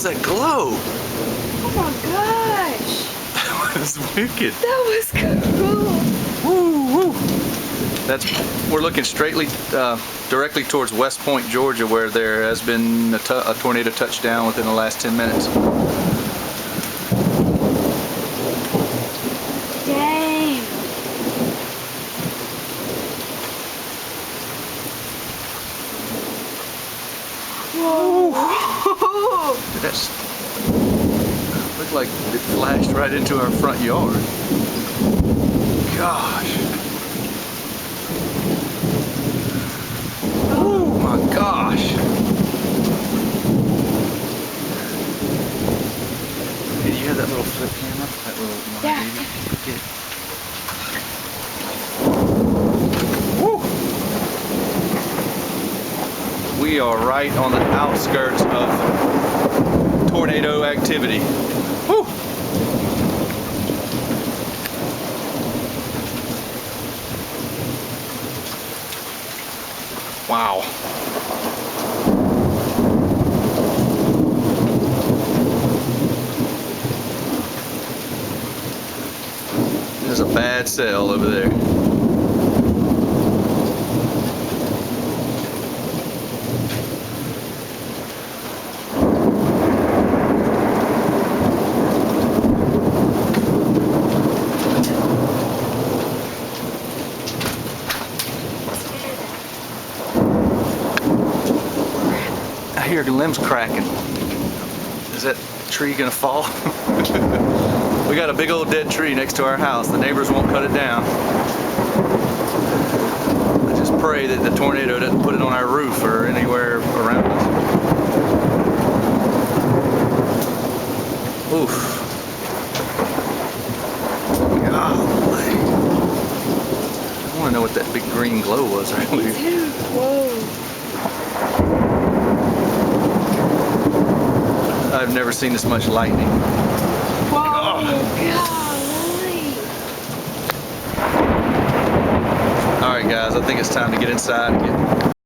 was that glow? Oh my gosh. That was wicked. That was cool. Woo, woo. We're looking directly towards West Point, Georgia, where there has been a tornado touchdown within the last 10 minutes. Dang. Whoa. That looked like it flashed right into our front yard. Gosh. Oh my gosh. Hey, do you have that little flip camera? That little Yeah. Get it. Woo. We are right on the outskirts of tornado activity. Woo. Wow. There's a bad cell over there. I hear the limbs cracking. Is that tree gonna fall? We got a big old dead tree next to our house. The neighbors won't cut it down. I just pray that the tornado doesn't put it on our roof or anywhere around us. Oof. Golly. I want to know what that big green glow was earlier. Dude, whoa. I've never seen this much lightning. Whoa. Oh. Golly. All right, guys, I think it's time to get inside and get